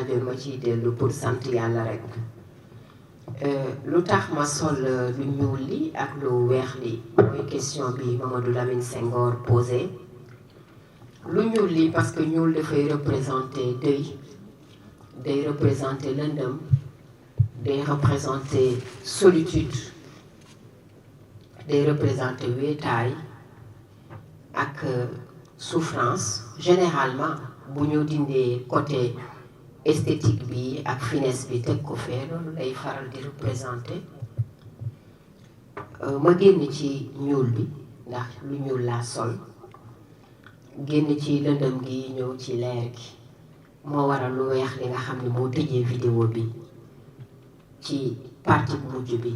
bi ma ciy dellu pour sant yàlla rek lu tax ma sol lu ñuul li ak lu weex li mooy question bi Mamadou Lamine Senghor posé lu ñuul li parce que ñuul dafay représenter deuil day représenter lëndëm day représenter solitude day représenter wéetaay ak souffrance généralement bu ñu dindee côté esthétique bi ak finesse bi teg ko fee loolu lay faral di représenter ma génn ci ñuul bi ndax lu ñuul laa sol génn ci lëndëm gi ñëw ci leer gi moo waral lu weex li nga xam ne moo tëjee vidéo bi ci partie bu mujj bi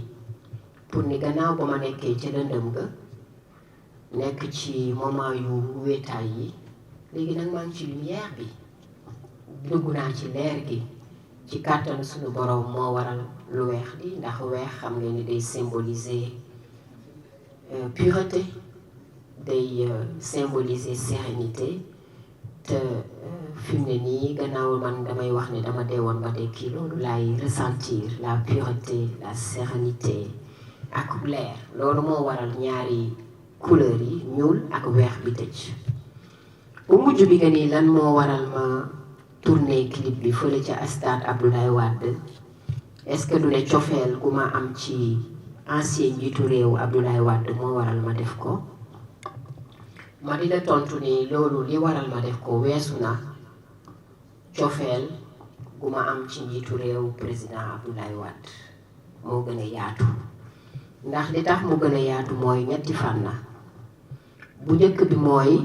pour ni gannaaw ba ma nekkee ci lëndëm ga nekk ci moment yu wéetaay yi léegi nag maa ngi ci lumière bi dugg naa ci leer gi ci kàttanu suñu borom moo waral lu weex li ndax weex xam nga ni day symboliser pureté day symboliser sérénité te fi mu ne nii gannaaw man damay wax ne dama deewoon ba dekki loolu laay ressentir la pureté la sérénité ak leer loolu moo waral ñaari couleur yi ñuul ak weex bi tëj bu mujj bi nga nii lan moo waral ma tourné clip bi fële ca stade Abdoulaye Wade est-ce que du ne cofeel gu ma am ci ancien njiitu réew Abdoulaye Wade moo waral ma def ko ma di la tontu ni loolu li waral ma def ko weesu na cofeel gu ma am ci njiitu réew président Abdoulaye Wade moo gën a yaatu ndax li tax mu gën a yaatu mooy ñetti fànn bu njëkk bi mooy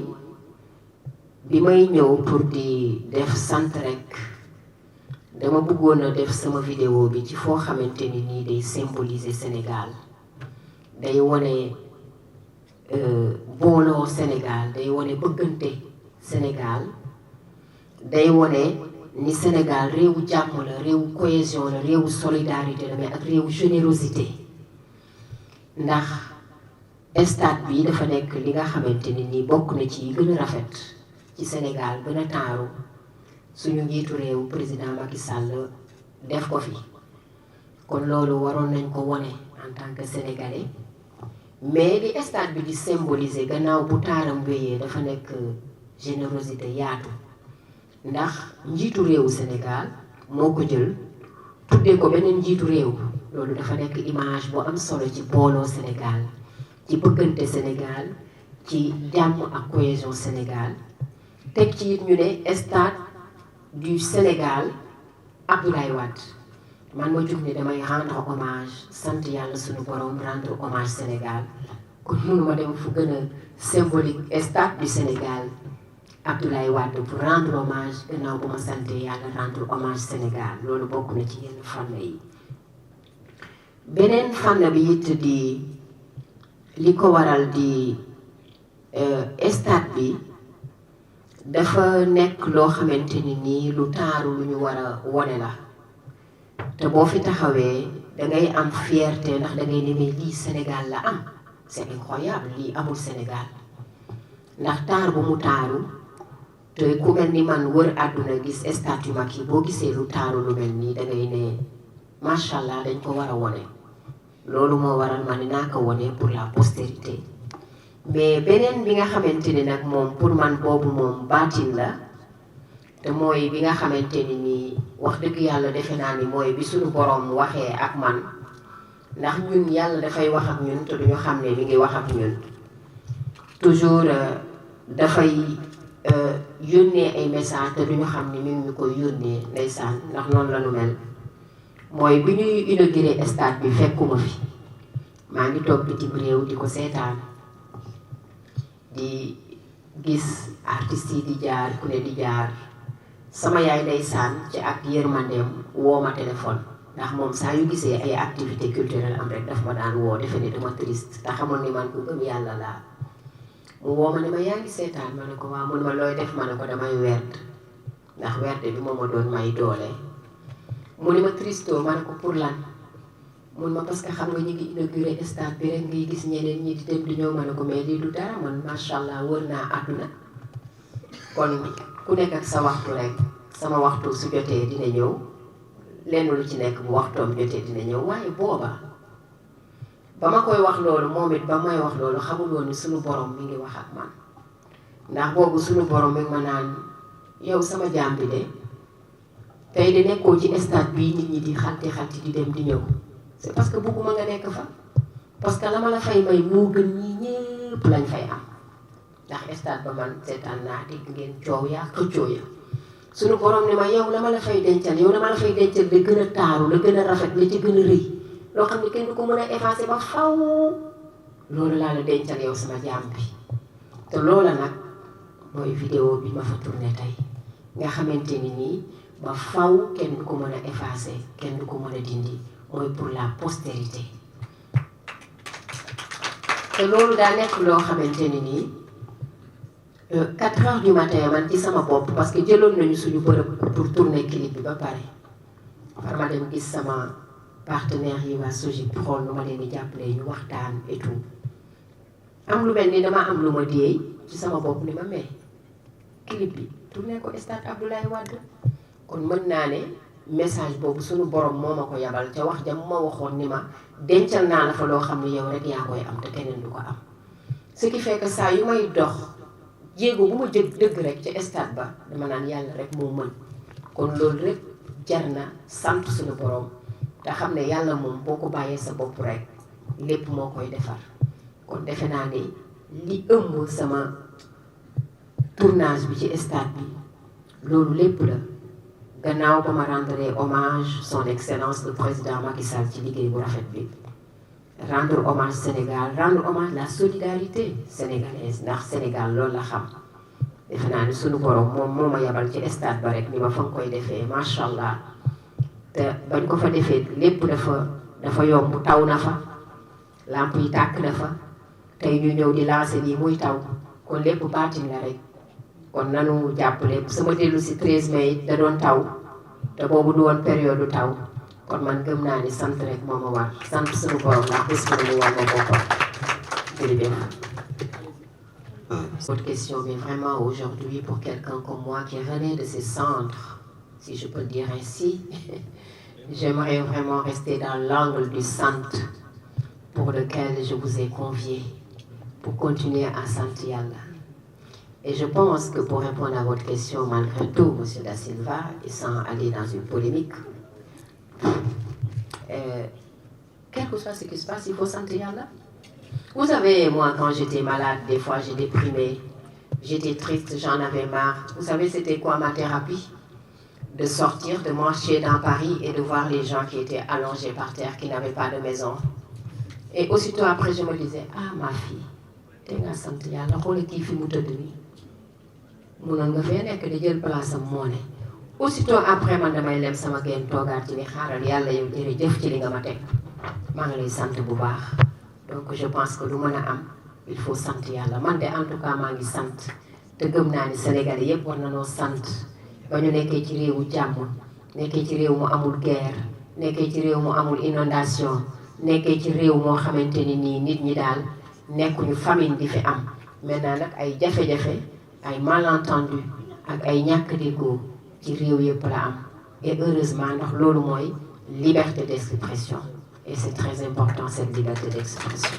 bi may ñëw pour di def sant rek dama bëggoon a def sama vidéo bi ci foo xamante ni nii day symboliser Sénégal day wone booloo Sénégal day wone bëggante Sénégal day wone ni Sénégal réewu jàmm la réewu cohésion la réewu solidarité la mais ak réewu générosité ndax stade bi dafa nekk li nga xamante ni nii bokk na ci gën a rafet ci Sénégal gën a taaru suñu njiitu réew président Macky Sall def ko fi kon loolu waroon nañ ko wone en tant que sénégalais mais li stade bi di symboliser gannaaw bu taaram wéyee dafa nekk générosité yaatu ndax njiitu réewu Sénégal moo ko jël tuddee ko beneen njiitu réew loolu dafa nekk image bu am solo ci booloo Sénégal ci bëggante Sénégal ci jàmm ak cohésion Sénégal teg ci it ñu ne stade du Sénégal Abdoulaye Wade man ma jug ne damay rendre hommage sant yàlla suñu borom rendre hommage Sénégal kon mënuma dem fu gën a symbolique stade du Sénégal Abdoulaye Wade pour rendre hommage gannaaw bu ma sante yàlla rendre hommage Sénégal loolu bokk na ci yenn fànn yi beneen fànn bi it di li ko waral di stade bi dafa nekk loo xamante ni nii lu taaru lu ñu war a wone la te boo fi taxawee dangay am fierté ndax dangay ne mais lii Sénégal la am c'est incroyable lii amul Sénégal ndax taar bu mu taaru te ku mel ni man wër àdduna gis statue Macky boo gisee lu taaru lu mel nii dangay ne macha allah dañ ko war a wone loolu moo waral ma ne naa ko wone pour la postérité mais beneen bi nga xamante ni nag moom pour man boobu moom baatin la te mooy bi nga xamante ni nii wax dëgg yàlla defe naa ni mooy bi suñu borom waxee ak man ndax ñun yàlla dafay wax ak ñun te duñu xam ne mi ngi wax ak ñun toujours dafay yónnee ay message te duñu xam ni mi ngi ñu koy yónnee ndeysaan ndax noonu la nu mel mooy bi ñuy inauguré stade bi fekkuma fi maa ngi toog bitim réew di ko seetaan di gis artistes yi di jaar ku ne di jaar sama yaay ndeysaan ci ak yërmandeem woo ma téléphone ndax moom saa yu gisee ay activité culturelle am rek daf ma daan woo defe ne dama triste te xamul ni man ku gëm yàlla laa mu woo ma ne ma yaa ngi seetaan ma ne ko waaw mun ma looy def ma ne ko damay werd ndax werd bi moo ma doon may doole mu ne ma tristo ma ne ko pour lan mun ma parce que xam nga ñu ngi inauguré stade bi rek ngay gis ñeneen ñi di dem di ñëw ma ne ko mais lii du dara man macha allah wër naa àdduna kon ku nekk ak sa waxtu rek sama waxtu su jotee dina ñëw lenn lu ci nekk bu waxtoom jotee dina ñëw waaye booba ba ma koy wax loolu moom it ba may wax loolu xamul woon ni suñu borom mi ngi wax ak man ndax boobu suñu borom mi ngi ma naan yow sama jaam bi de tey di nekkoo ci stade bii nit ñi di xalti di dem di ñëw c'est parce que bugguma nga nekk fa parce que la ma la fay may moo gën ñi ñépp lañ fay am ndax stade ba man seetaan naa dégg ngeen coow yaa xëccoo ya suñu borom ne ma yow la ma la fay dencal yow la ma la fay dencal la gën a taaru la gën a rafet la ci gën a rëy loo xam ne kenn du ko mën a effacer ba faw loolu laa la dencal yow sama jaam bi te loola nag mooy vidéo bi ma fa tourné tey nga xamante ni nii ba faw kenn du ko mën a effacer kenn du ko mën a dindi mooy pour la postérité te loolu daa nekk loo xamante ni nii 4 heures du matin man ci sama bopp parce que jëloon nañu suñu bërëb pour tourner clip bi ba pare far ma dem gis sama partenaires yi waa SOGIP xool nu ma leen di jàppalee ñu waxtaan et tout am lu mel ni dama am lu ma déey ci sama bopp ni ma mais clip bi tourné ko stade Abdoulaye Wade kon mën naa ne message boobu suñu borom moo ma ko yabal ca wax ja mu ma waxoon ni ma dencal naa la fa loo xam ne yow rek yaa koy am te keneen du ko am ce qui fait que saa yu may dox jéego bu ma jëg dëgg rek ci stade ba dama naan yàlla rek moo mën kon loolu rek jar na sant suñu borom te xam ne yàlla moom boo ko bàyyee sa bopp rek lépp moo koy defar kon defe naa ni li ëmb sama tournage bi ci stade bi loolu lépp la gannaaw ba ma rendre hommage son excellence le président Macky Sall ci liggéey bu rafet bi rendre hommage Sénégal rendre hommage la solidarité sénégalaise ndax Sénégal loolu la xam defe naa ni sunu borom moom moo ma yabal ci stade ba rek ni ma fa nga koy defee macha allah te bañ ko fa defee lépp dafa yomb taw na fa lamp yi tàkk na fa tey ñu ñëw di lancer lii muy taw kon lépp baatin la rek kon nanu jàppale sama dellu si 13 mai da doon taw te boobu du woon période taw kon man gëm naa ni sant rek moo ma war sant suñu borom ndax bés bu mu war ma boppam jërëjëf. Votre question mais vraiment aujourd'hui pour quelqu'un comme moi qui renaît de ses cendres, si je peux le dire ainsi, j'aimerais vraiment rester dans l'angle du centre pour lequel je vous ai convié pour continuer à sentir Yàlla. Et je pense que pour répondre à votre question malgré tout, Monsieur Da Silva, et sans aller dans une polémique, quel que soit ce qui se passe, il faut sentir Yàlla. Vous savez, moi, quand j'étais malade, des fois, j'ai déprimé, j'étais triste, j'en avais marre. Vous savez, c'était quoi ma thérapie? De sortir, de marcher dans Paris et de voir les gens qui étaient allongés par terre, qui n'avaient pas de maison. Et aussitôt après, je me disais, ah, ma fille, t'es nga sant Yàlla, xoolal kii fi mu tëdd nii. Munoon nga fee nekk di jël place am moo ne. Aussitôt après, man damay lem sama génn toogaat ci ni xaaral Yàlla yow jërëjëf ci li nga ma teg. maa ngi lay sant bu baax. Donc je pense que lu mën a am il faut sant Yàlla man de en tout cas maa ngi sant te gëm naa ni Sénégalais yépp war nañoo sant ba ñu nekkee ci réewu jàmm nekkee ci réew mu amul guerre nekkee ci réew mu amul inondation nekkee ci réew moo xamante ni nii nit ñi daal nekkuñu famine di fi am maintenant nag ay jafe-jafe ay malentendu ak ay ñàkk déggoo ci réew yépp la am et heureusement ndax loolu mooy liberté d'expression. Et c'est très important, cette liberté d'expression.